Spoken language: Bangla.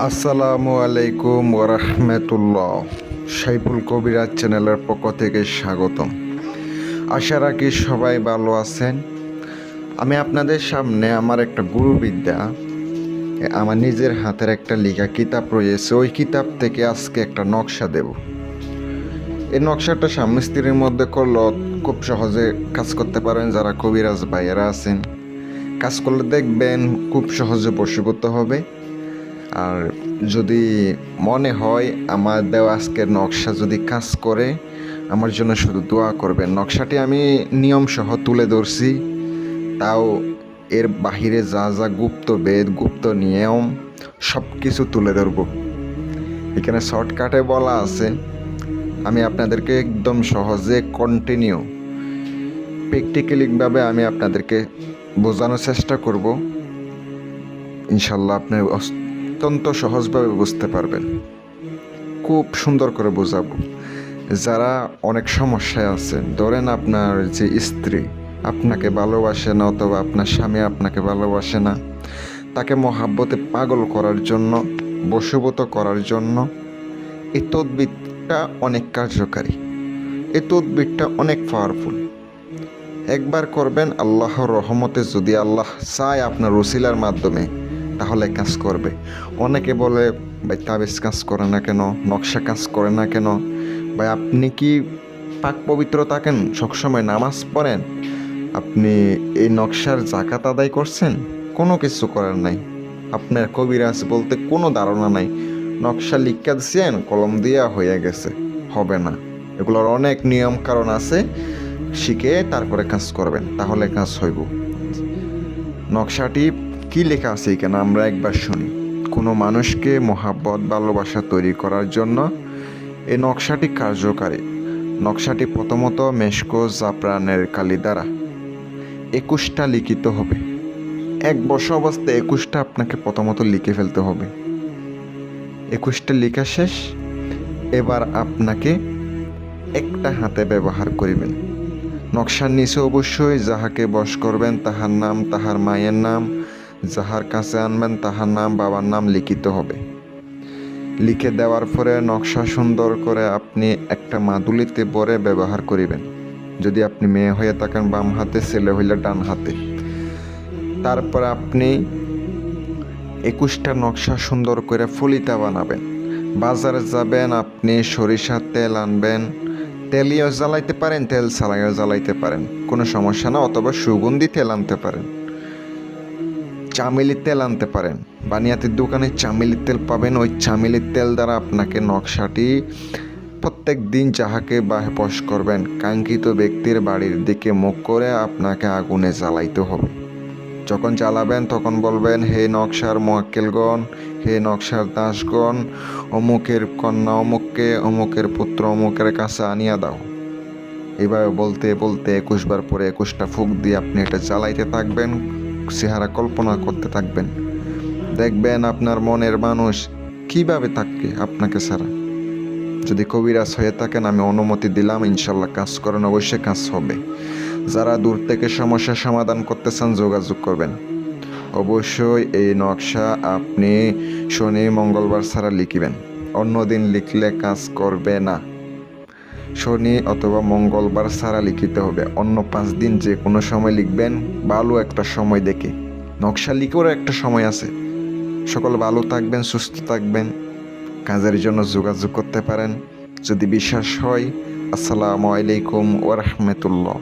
আসসালামু আলাইকুম ওরহমতুল্লাহ। সাইফুল কবিরাজ চ্যানেলের পক্ষ থেকে স্বাগতম। আশা রাখি সবাই ভালো আছেন। আমি আপনাদের সামনে আমার একটা গুরুবিদ্যা, আমার নিজের হাতের একটা লেখা কিতাব রয়েছে, ওই কিতাব থেকে আজকে একটা নকশা দেব। এই নকশাটা স্বামী স্ত্রীর মধ্যে করলে খুব সহজে কাজ করতে পারেন। যারা কবিরাজ ভাইয়েরা আছেন, কাজ করলে দেখবেন খুব সহজে বশীভূত হবে। আর যদি মনে হয় আমার দেওয়া আজকের নকশা যদি কাজ করে, আমার জন্য শুধু দোয়া করবেন। নকশাটি আমি নিয়ম সহ তুলে ধরছি, তাও এর বাহিরে যা যা গুপ্ত বেদ, গুপ্ত নিয়ম সব কিছু তুলে ধরব। এখানে শর্টকাটে বলা আছে, আমি আপনাদেরকে একদম সহজে কন্টিনিউ প্র্যাকটিক্যালিভাবে আমি আপনাদেরকে বোঝানোর চেষ্টা করব। ইনশাল্লাহ আপনি অত্যন্ত সহজভাবে বুঝতে পারবেন, খুব সুন্দর করে বোঝাবো। যারা অনেক সমস্যায় আছে, ধরেন আপনার যে স্ত্রী আপনাকে ভালোবাসে না, অথবা আপনার স্বামী আপনাকে ভালোবাসে না, তাকে মহাব্বতে পাগল করার জন্য, বশীভূত করার জন্য এই তদবিরটা অনেক কার্যকারী। এই তদবিরটা অনেক পাওয়ারফুল। একবার করবেন, আল্লাহর রহমতে যদি আল্লাহ চায় আপনার ওসিলার মাধ্যমে, তাহলে কাজ করবে। অনেকে বলে, ভাই তাবিজ কাজ করে না কেন, নকশা কাজ করে না কেন? ভাই আপনি কি পাক পবিত্র থাকেন, সবসময় নামাজ পড়েন, আপনি এই নকশার জাকাত আদায় করছেন? কোনো কিছু করার নাই। আপনার কবিরাজ বলতে কোনো ধারণা নাই। নকশা লিখা দিয়েছেন, কলম দিয়া হয়ে গেছে, হবে না। এগুলোর অনেক নিয়ম কারণ আছে, শিখে তারপরে কাজ করবেন, তাহলে কাজ হইব। নকশাটি কি লেখা আছে এখানে আমরা একবার শুনি। কোনো মানুষকে মহাব্বত, ভালোবাসা তৈরি করার জন্য এই নকশাটি কার্যকারী। নকশাটি প্রথমত মেশকো জাফরানের কালি দ্বারা 21টা লিখিত হবে। এক বসা অবস্থায় 21টা আপনাকে প্রথমত লিখে ফেলতে হবে। 21টা লেখা শেষ, এবার আপনাকে একটা হাতে ব্যবহার করিবেন। নকশার নিচে অবশ্যই যাহাকে বশ করবেন তাহার নাম, তাহার মায়ের নাম, যাহার কাছে আনবেন তাহার নাম, বাবার নাম লিখিত হবে। লিখে দেওয়ার পরে নকশা সুন্দর করে আপনি একটা মাদুলিতে ভরে ব্যবহার করিবেন। যদি আপনি মেয়ে হয়ে থাকেন বাম হাতে, ছেলে হইলে ডান হাতে। তারপর আপনি 21টা নকশা সুন্দর করে ফলিতা বানাবেন। বাজারে যাবেন, আপনি সরিষার তেল আনবেন। তেলিও জ্বালাইতে পারেন, তেল ছাড়াইও জ্বালাইতে পারেন, কোনো সমস্যা না। অথবা সুগন্ধি তেল আনতে পারেন, চামেলির তেল আনতে পারেন। বানিয়াতির দোকানে চামেলির তেল পাবেন। ওই চামেলির তেল দ্বারা আপনাকে নকশাটি প্রত্যেক দিন যাহাকে বশ করবেন, কাঙ্ক্ষিত ব্যক্তির বাড়ির দিকে মুখ করে আপনাকে আগুনে জ্বালাইতে হবে। যখন জ্বালাবেন তখন বলবেন, হে নকশার মোয়াক্কেলগণ, হে নকশার দাসগণ, অমুকের কন্যা অমুককে, অমুকের পুত্র অমুকের কাছে আনিয়া দাও। এইভাবে বলতে বলতে 21 বার পরে 21টা ফুঁক দিয়ে আপনি এটা জ্বালাইতে থাকবেন, চেহারা কল্পনা করতে থাকবেন। দেখবেন আপনার মনের মানুষ কিভাবে থাকে আপনাকে ছাড়া। যদি কবিরাজ হয়ে থাকেন, আমি অনুমতি দিলাম, ইনশাল্লাহ কাজ করেন, অবশ্যই কাজ হবে। যারা দূর থেকে সমস্যার সমাধান করতে চান, যোগাযোগ করবেন। অবশ্যই এই নকশা আপনি শনি মঙ্গলবার ছাড়া লিখিবেন, অন্য দিন লিখলে কাজ করবে না। শনি অথবা মঙ্গলবার ছাড়া লিখিতে হবে। অন্য 5 দিন যে কোনো সময় লিখবেন, ভালো একটা সময় দেখে। নকশা লিখেও একটা সময় আছে। সকলে ভালো থাকবেন, সুস্থ থাকবেন। কাজের জন্য যোগাযোগ করতে পারেন যদি বিশ্বাস হয়। আসসালামু আলাইকুম ওয়া রাহমাতুল্লাহ।